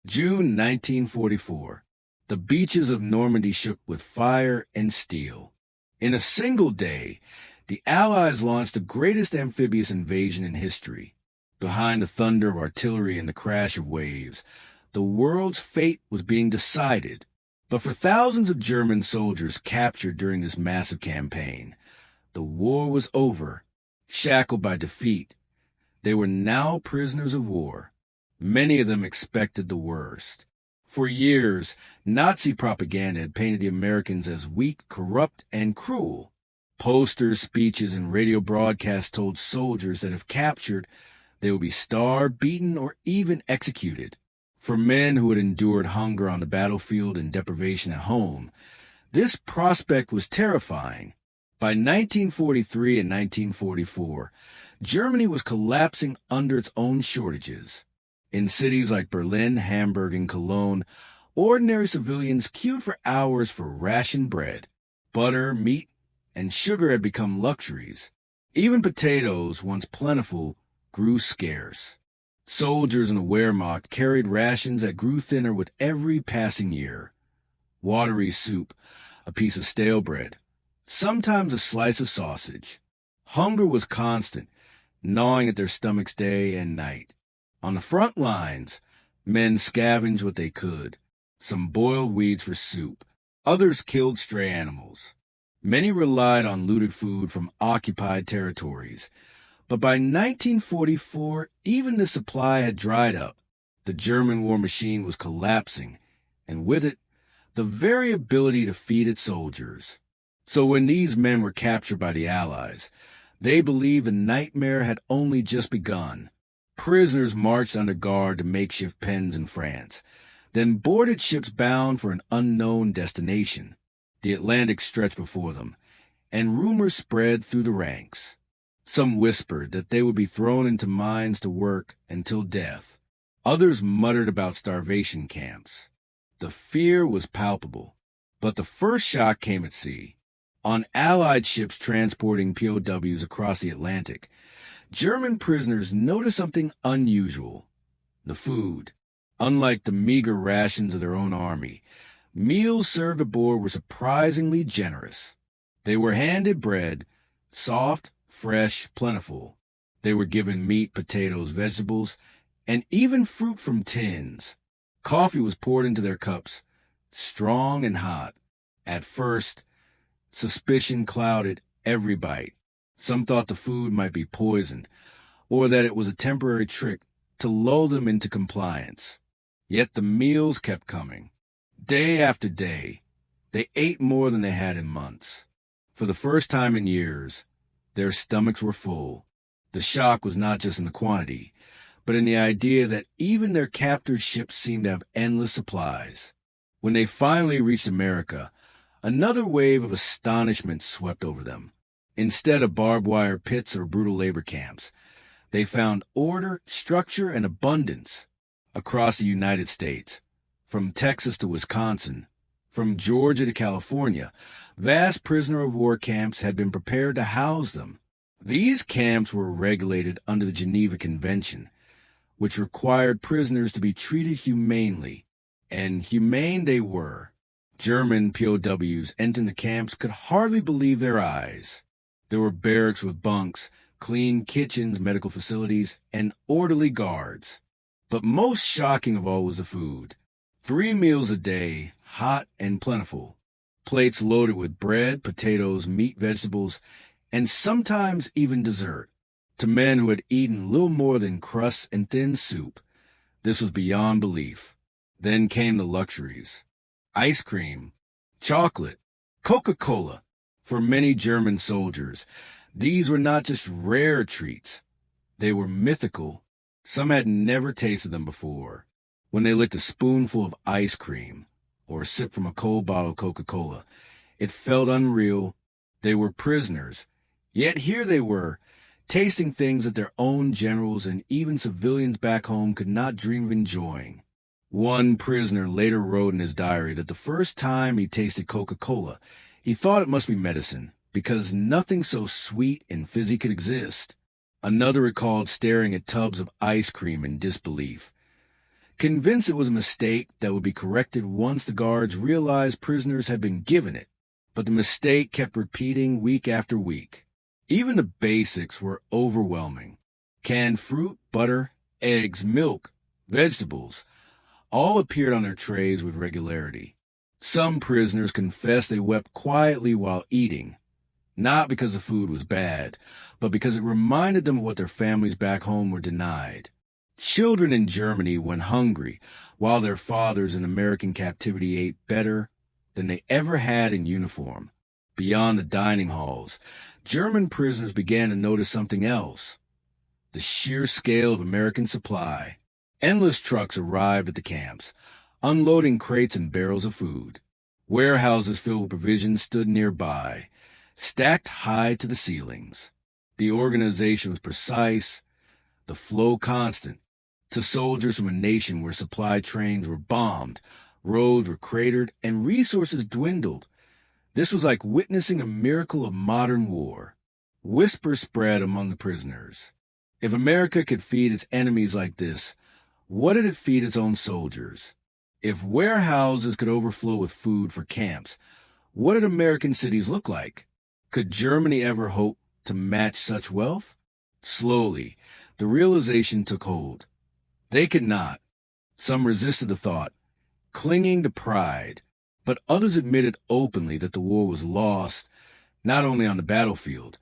June 1944. The beaches of Normandy shook with fire and steel. In a single day, the Allies launched the greatest amphibious invasion in history. Behind the thunder of artillery and the crash of waves, the world's fate was being decided. But for thousands of German soldiers captured during this massive campaign, the war was over. Shackled by defeat, they were now prisoners of war. Many of them expected the worst. For years, Nazi propaganda had painted the Americans as weak, corrupt, and cruel. Posters, speeches, and radio broadcasts told soldiers that if captured, they would be starved, beaten, or even executed. For men who had endured hunger on the battlefield and deprivation at home, this prospect was terrifying. By 1943 and 1944, Germany was collapsing under its own shortages. In cities like Berlin, Hamburg, and Cologne, ordinary civilians queued for hours for rationed bread. Butter, meat, and sugar had become luxuries. Even potatoes, once plentiful, grew scarce. Soldiers in the Wehrmacht carried rations that grew thinner with every passing year. Watery soup, a piece of stale bread, sometimes a slice of sausage. Hunger was constant, gnawing at their stomachs day and night. On the front lines, men scavenged what they could. Some boiled weeds for soup. Others killed stray animals. Many relied on looted food from occupied territories. But by 1944, even the supply had dried up. The German war machine was collapsing, and with it, the very ability to feed its soldiers. So when these men were captured by the Allies, they believed the nightmare had only just begun. Prisoners marched under guard to makeshift pens in France, then boarded ships bound for an unknown destination. The Atlantic stretched before them, and rumors spread through the ranks. Some whispered that they would be thrown into mines to work until death. Others muttered about starvation camps. The fear was palpable, but the first shock came at sea. On Allied ships transporting POWs across the Atlantic, German prisoners noticed something unusual: the food. Unlike the meager rations of their own army, meals served aboard were surprisingly generous. They were handed bread, soft, fresh, plentiful. They were given meat, potatoes, vegetables, and even fruit from tins. Coffee was poured into their cups, strong and hot. At first, suspicion clouded every bite. Some thought the food might be poisoned, or that it was a temporary trick to lull them into compliance. Yet the meals kept coming. Day after day, they ate more than they had in months. For the first time in years, their stomachs were full. The shock was not just in the quantity, but in the idea that even their captors' ships seemed to have endless supplies. When they finally reached America, another wave of astonishment swept over them. Instead of barbed wire pits or brutal labor camps, they found order, structure, and abundance. Across the United States, from Texas to Wisconsin, from Georgia to California, vast prisoner of war camps had been prepared to house them. These camps were regulated under the Geneva Convention, which required prisoners to be treated humanely, and humane they were. German POWs entering the camps could hardly believe their eyes. There were barracks with bunks, clean kitchens, medical facilities, and orderly guards. But most shocking of all was the food. 3 meals a day, hot and plentiful. Plates loaded with bread, potatoes, meat, vegetables, and sometimes even dessert. To men who had eaten little more than crusts and thin soup, this was beyond belief. Then came the luxuries: ice cream, chocolate, Coca-Cola. For many German soldiers, these were not just rare treats. They were mythical. Some had never tasted them before. When they licked a spoonful of ice cream or sipped from a cold bottle of Coca-Cola, it felt unreal. They were prisoners. Yet here they were, tasting things that their own generals and even civilians back home could not dream of enjoying. One prisoner later wrote in his diary that the first time he tasted Coca-Cola, he thought it must be medicine, because nothing so sweet and fizzy could exist. Another recalled staring at tubs of ice cream in disbelief. convinced it was a mistake that would be corrected once the guards realized prisoners had been given it. But the mistake kept repeating week after week. Even the basics were overwhelming. Canned fruit, butter, eggs, milk, vegetables, all appeared on their trays with regularity. Some prisoners confessed they wept quietly while eating, not because the food was bad, but because it reminded them of what their families back home were denied. Children in Germany went hungry, while their fathers in American captivity ate better than they ever had in uniform. Beyond the dining halls, German prisoners began to notice something else: the sheer scale of American supply. Endless trucks arrived at the camps, unloading crates and barrels of food. Warehouses filled with provisions stood nearby, stacked high to the ceilings. The organization was precise, the flow constant. To soldiers from a nation where supply trains were bombed, roads were cratered, and resources dwindled, this was like witnessing a miracle of modern war. Whispers spread among the prisoners. If America could feed its enemies like this, what did it feed its own soldiers? If warehouses could overflow with food for camps, what did American cities look like? Could Germany ever hope to match such wealth? Slowly, the realization took hold. They could not. Some resisted the thought, clinging to pride, but others admitted openly that the war was lost, not only on the battlefield,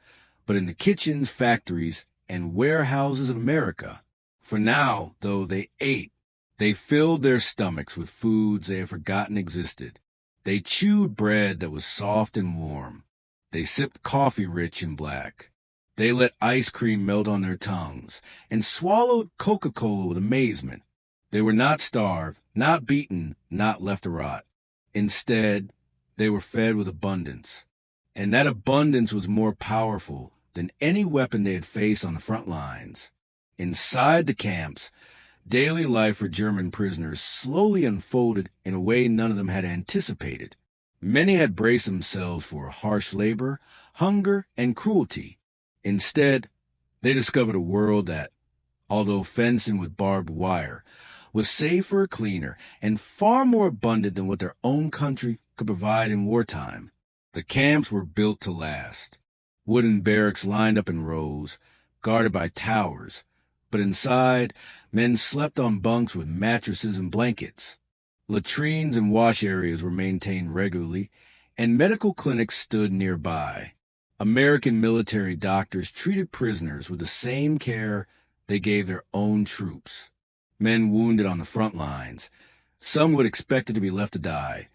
but in the kitchens, factories, and warehouses of America. For now, though, they ate. They filled their stomachs with foods they had forgotten existed. They chewed bread that was soft and warm. They sipped coffee rich and black. They let ice cream melt on their tongues and swallowed Coca-Cola with amazement. They were not starved, not beaten, not left to rot. Instead, they were fed with abundance. And that abundance was more powerful than any weapon they had faced on the front lines. Inside the camps, daily life for German prisoners slowly unfolded in a way none of them had anticipated. Many had braced themselves for harsh labor, hunger, and cruelty. Instead, they discovered a world that, although fenced in with barbed wire, was safer, cleaner, and far more abundant than what their own country could provide in wartime. The camps were built to last. Wooden barracks lined up in rows, guarded by towers, but inside, men slept on bunks with mattresses and blankets. Latrines and wash areas were maintained regularly, and medical clinics stood nearby. American military doctors treated prisoners with the same care they gave their own troops. Men wounded on the front lines, some who had expected to be left to die,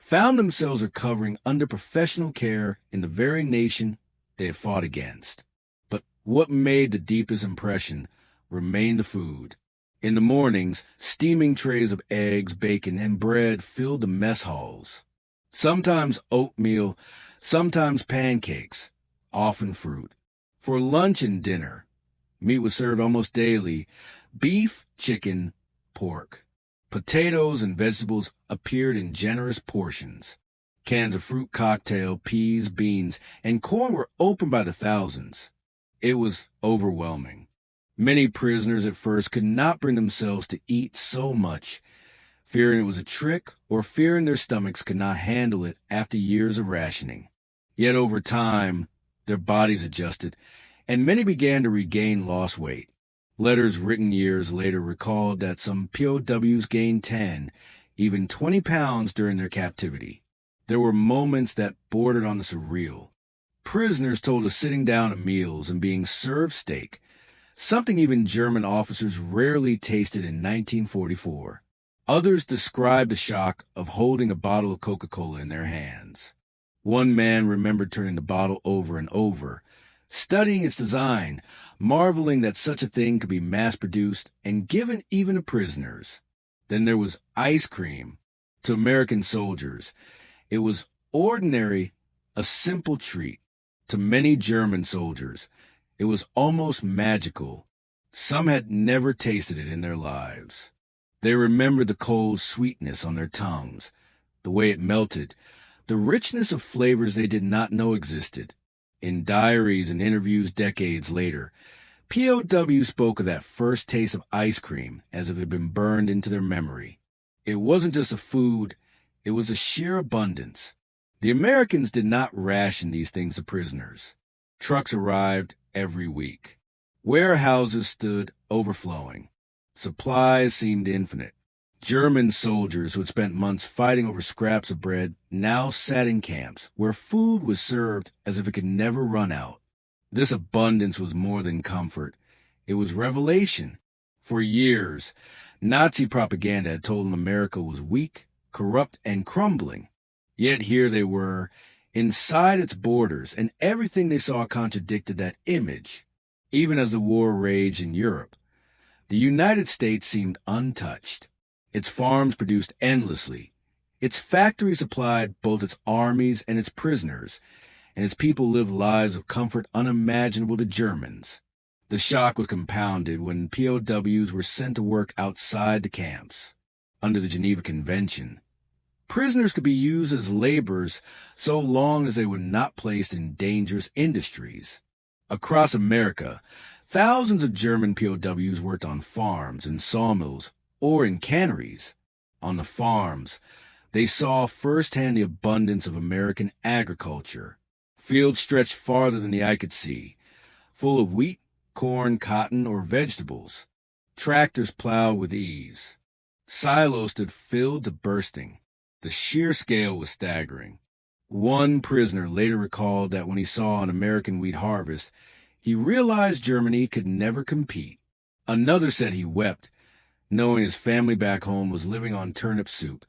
found themselves recovering under professional care in the very nation they had fought against. But what made the deepest impression remained the food. In the mornings, steaming trays of eggs, bacon, and bread filled the mess halls. Sometimes oatmeal, sometimes pancakes, often fruit. For lunch and dinner, meat was served almost daily: beef, chicken, pork. Potatoes and vegetables appeared in generous portions. Cans of fruit cocktail, peas, beans, and corn were opened by the thousands. It was overwhelming. Many prisoners at first could not bring themselves to eat so much, fearing it was a trick or fearing their stomachs could not handle it after years of rationing. Yet over time, their bodies adjusted, and many began to regain lost weight. Letters written years later recalled that some POWs gained 10, even 20 pounds during their captivity. There were moments that bordered on the surreal. Prisoners told of sitting down at meals and being served steak, something even German officers rarely tasted in 1944. Others described the shock of holding a bottle of Coca-Cola in their hands. One man remembered turning the bottle over and over, studying its design, marveling that such a thing could be mass-produced and given even to prisoners. Then there was ice cream. To American soldiers, it was ordinary, a simple treat. To many German soldiers, it was almost magical. Some had never tasted it in their lives. They remembered the cold sweetness on their tongues, the way it melted, the richness of flavors they did not know existed. In diaries and interviews decades later, POWs spoke of that first taste of ice cream as if it had been burned into their memory. It wasn't just a food, it was a sheer abundance. The Americans did not ration these things to prisoners. Trucks arrived every week. Warehouses stood overflowing. Supplies seemed infinite. German soldiers who had spent months fighting over scraps of bread now sat in camps where food was served as if it could never run out. This abundance was more than comfort. It was revelation. For years, Nazi propaganda had told them America was weak, corrupt, and crumbling. Yet here they were, inside its borders, and everything they saw contradicted that image. Even as the war raged in Europe, the United States seemed untouched. Its farms produced endlessly. Its factories supplied both its armies and its prisoners, and its people lived lives of comfort unimaginable to Germans. The shock was compounded when POWs were sent to work outside the camps. Under the Geneva Convention, prisoners could be used as laborers so long as they were not placed in dangerous industries. Across America, thousands of German POWs worked on farms and sawmills or in canneries. On the farms, they saw firsthand the abundance of American agriculture. Fields stretched farther than the eye could see, full of wheat, corn, cotton, or vegetables. Tractors plowed with ease. Silos stood filled to bursting. The sheer scale was staggering. One prisoner later recalled that when he saw an American wheat harvest, he realized Germany could never compete. Another said he wept, knowing his family back home was living on turnip soup,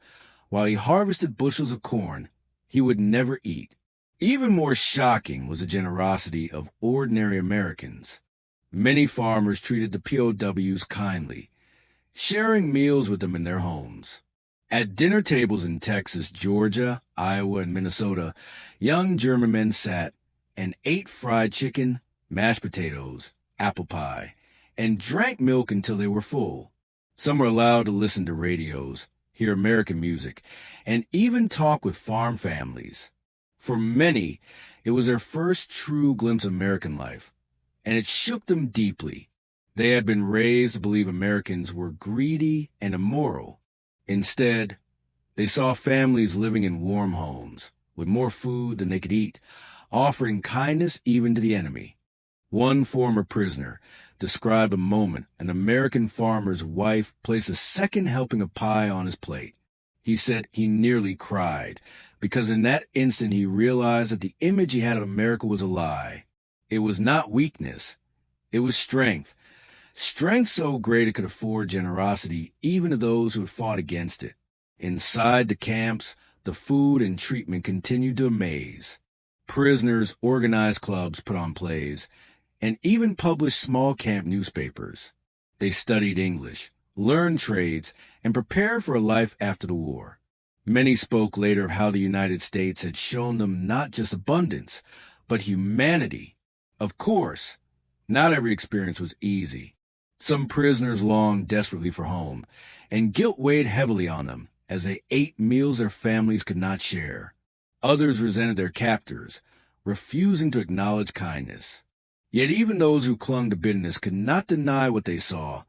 while he harvested bushels of corn he would never eat. Even more shocking was the generosity of ordinary Americans. Many farmers treated the POWs kindly, sharing meals with them in their homes. At dinner tables in Texas, Georgia, Iowa, and Minnesota, young German men sat and ate fried chicken, mashed potatoes, apple pie, and drank milk until they were full. Some were allowed to listen to radios, hear American music, and even talk with farm families. For many, it was their first true glimpse of American life, and it shook them deeply. They had been raised to believe Americans were greedy and immoral. Instead, they saw families living in warm homes, with more food than they could eat, offering kindness even to the enemy. One former prisoner described a moment an American farmer's wife placed a second helping of pie on his plate. He said he nearly cried, because in that instant he realized that the image he had of America was a lie. It was not weakness. It was strength. Strength so great it could afford generosity even to those who had fought against it. Inside the camps, the food and treatment continued to amaze. Prisoners organized clubs, put on plays, and even published small camp newspapers. They studied English, learned trades, and prepared for a life after the war. Many spoke later of how the United States had shown them not just abundance, but humanity. Of course, not every experience was easy. Some prisoners longed desperately for home, and guilt weighed heavily on them as they ate meals their families could not share. Others resented their captors, refusing to acknowledge kindness. Yet even those who clung to bitterness could not deny what they saw.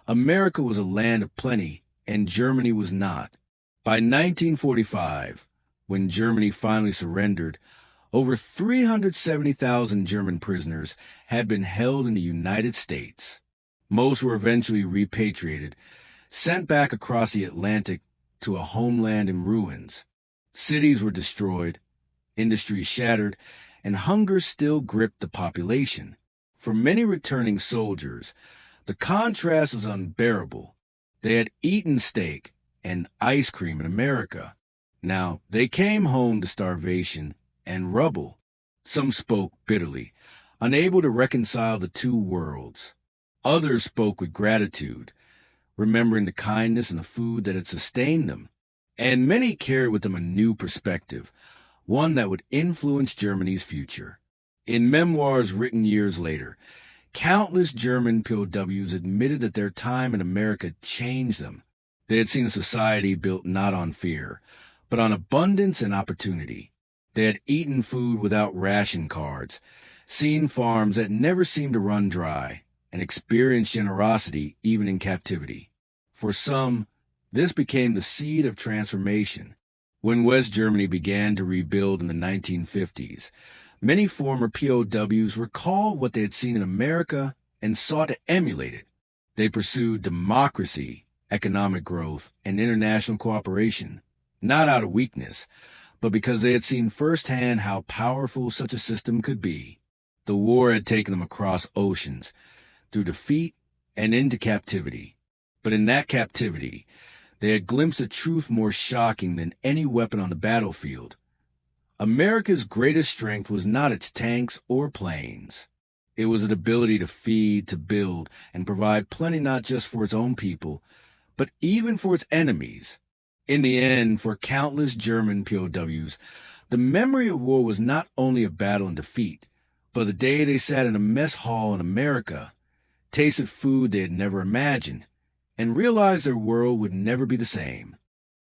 America was a land of plenty, and Germany was not. By 1945, when Germany finally surrendered, over 370,000 German prisoners had been held in the United States. Most were eventually repatriated, sent back across the Atlantic to a homeland in ruins. Cities were destroyed, industries shattered, and hunger still gripped the population. For many returning soldiers, the contrast was unbearable. They had eaten steak and ice cream in America. Now they came home to starvation and rubble. Some spoke bitterly, unable to reconcile the two worlds. Others spoke with gratitude, remembering the kindness and the food that had sustained them. And many carried with them a new perspective, one that would influence Germany's future. In memoirs written years later, countless German POWs admitted that their time in America changed them. They had seen a society built not on fear, but on abundance and opportunity. They had eaten food without ration cards, seen farms that never seemed to run dry, and experienced generosity even in captivity. For some, this became the seed of transformation. When West Germany began to rebuild in the 1950s, many former POWs recalled what they had seen in America and sought to emulate it. They pursued democracy, economic growth, and international cooperation, not out of weakness, but because they had seen firsthand how powerful such a system could be. The war had taken them across oceans, through defeat and into captivity. But in that captivity, they had glimpsed a truth more shocking than any weapon on the battlefield. America's greatest strength was not its tanks or planes. It was its ability to feed, to build, and provide plenty not just for its own people, but even for its enemies. In the end, for countless German POWs, the memory of war was not only a battle and defeat, but the day they sat in a mess hall in America, tasted food they had never imagined, and realized their world would never be the same.